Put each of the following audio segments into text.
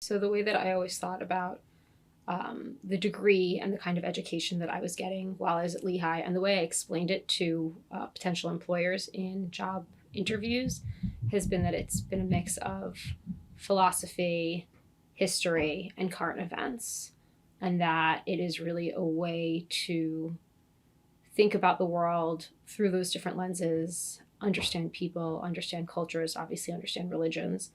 So the way that I always thought about the degree and the kind of education that I was getting while I was at Lehigh, and the way I explained it to potential employers in job interviews, has been that it's been a mix of philosophy, history, and current events, and that it is really a way to think about the world through those different lenses, understand people, understand cultures, obviously understand religions,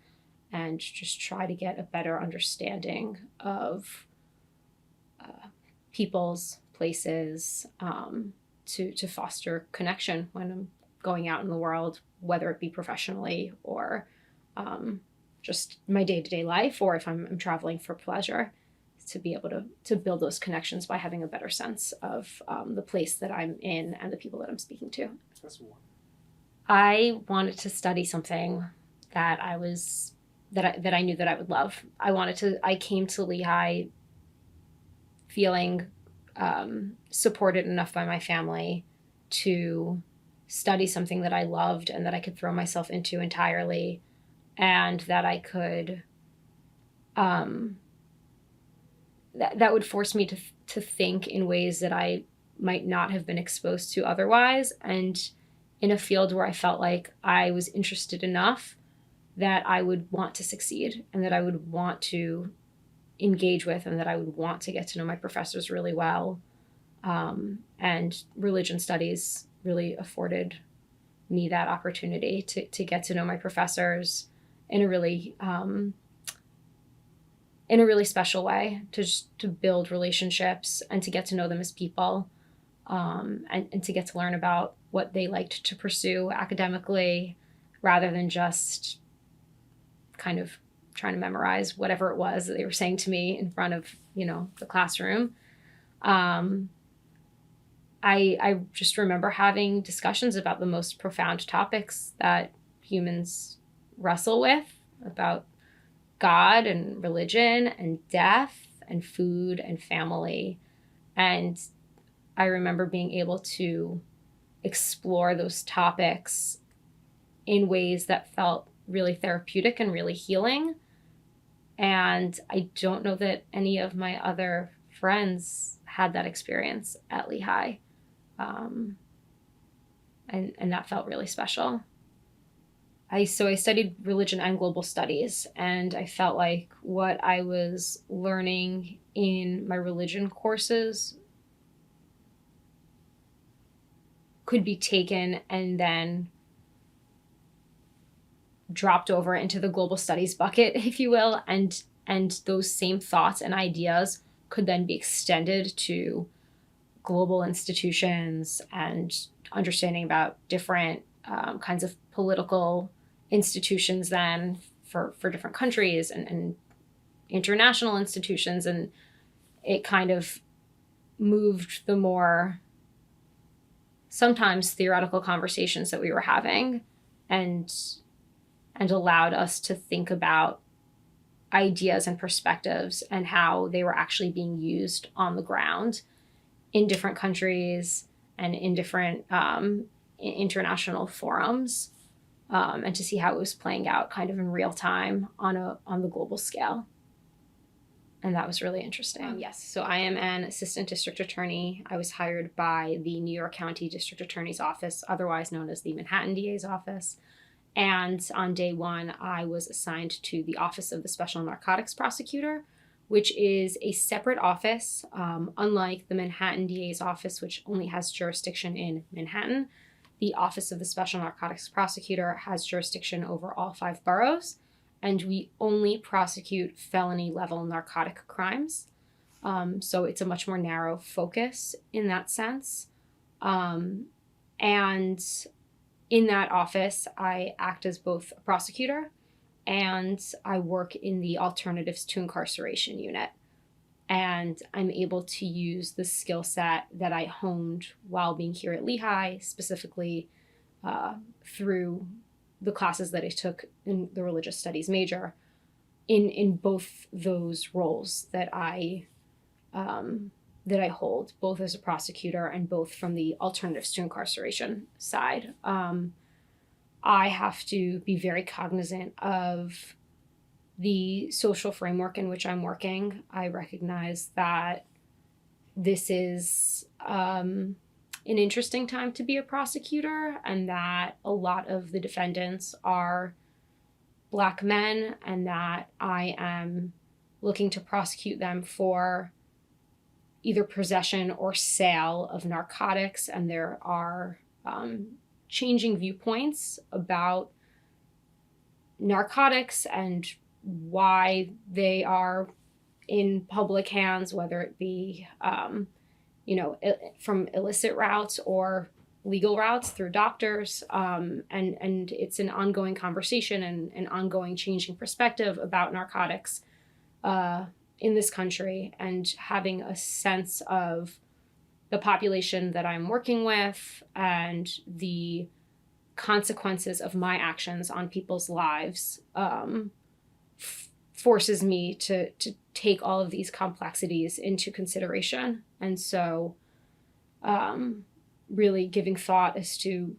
and just try to get a better understanding of people's places, to foster connection when I'm going out in the world, whether it be professionally or just my day-to-day life, or if I'm traveling for pleasure, to be able to build those connections by having a better sense of the place that I'm in and the people that I'm speaking to. That's one. I wanted to study something that I knew that I would love. I came to Lehigh feeling supported enough by my family to study something that I loved and that I could throw myself into entirely, and that I could that would force me to think in ways that I might not have been exposed to otherwise, and in a field where I felt like I was interested enough that I would want to succeed, and that I would want to engage with, and that I would want to get to know my professors really well. And religion studies really afforded me that opportunity to get to know my professors in a really special way, to build relationships and to get to know them as people, and to get to learn about what they liked to pursue academically, rather than just kind of trying to memorize whatever it was that they were saying to me in front of, the classroom. I just remember having discussions about the most profound topics that humans wrestle with, about God and religion and death and food and family. And I remember being able to explore those topics in ways that felt really therapeutic and really healing. And I don't know that any of my other friends had that experience at Lehigh. And that felt really special. I studied religion and global studies, and I felt like what I was learning in my religion courses could be taken and then dropped over into the global studies bucket, if you will, and those same thoughts and ideas could then be extended to global institutions and understanding about different kinds of political institutions then for different countries, and international institutions. And it kind of moved the more sometimes theoretical conversations that we were having, and allowed us to think about ideas and perspectives and how they were actually being used on the ground in different countries and in different international forums, and to see how it was playing out kind of in real time on the global scale. And that was really interesting. Yes, so I am an assistant district attorney. I was hired by the New York County District Attorney's Office, otherwise known as the Manhattan DA's office. And on day one, I was assigned to the Office of the Special Narcotics Prosecutor, which is a separate office, unlike the Manhattan DA's office, which only has jurisdiction in Manhattan. The Office of the Special Narcotics Prosecutor has jurisdiction over all 5 boroughs, and we only prosecute felony-level narcotic crimes. So it's a much more narrow focus in that sense. And in that office, I act as both a prosecutor and I work in the Alternatives to Incarceration unit. And I'm able to use the skill set that I honed while being here at Lehigh, specifically through the classes that I took in the religious studies major, in both those roles that I hold, both as a prosecutor and both from the Alternatives to Incarceration side. I have to be very cognizant of the social framework in which I'm working, I recognize that this is an interesting time to be a prosecutor, and that a lot of the defendants are Black men, and that I am looking to prosecute them for either possession or sale of narcotics. And there are changing viewpoints about narcotics and why they are in public hands, whether it be, from illicit routes or legal routes through doctors. And it's an ongoing conversation and an ongoing changing perspective about narcotics in this country, and having a sense of the population that I'm working with and the consequences of my actions on people's lives forces me to take all of these complexities into consideration. And so really giving thought as to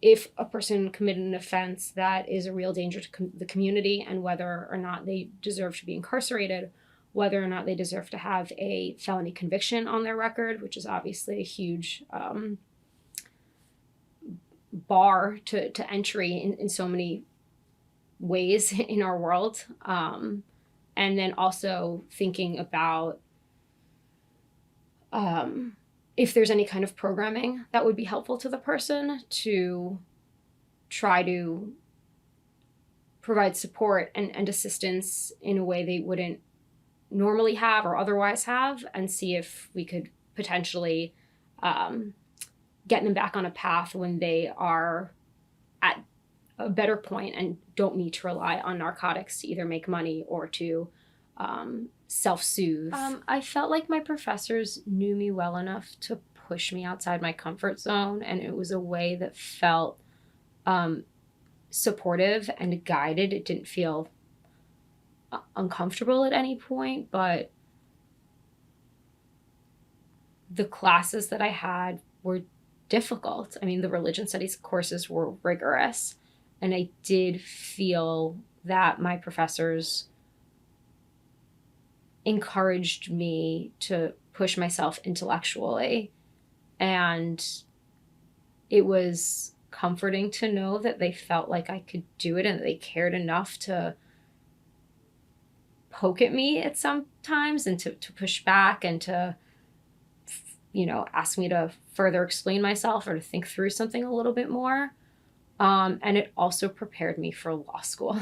if a person committed an offense that is a real danger to the community, and whether or not they deserve to be incarcerated, whether or not they deserve to have a felony conviction on their record, which is obviously a huge bar to entry in so many ways in our world. And then also thinking about if there's any kind of programming that would be helpful to the person to try to provide support and assistance in a way they wouldn't normally have or otherwise have, and see if we could potentially get them back on a path when they are at a better point and don't need to rely on narcotics to either make money or to self-soothe. I felt like my professors knew me well enough to push me outside my comfort zone, and it was a way that felt supportive and guided. It didn't feel uncomfortable at any point, but the classes that I had were difficult. I mean, the religion studies courses were rigorous, and I did feel that my professors encouraged me to push myself intellectually. And it was comforting to know that they felt like I could do it and that they cared enough to poke at me at some times and to push back and to, ask me to further explain myself or to think through something a little bit more. And it also prepared me for law school.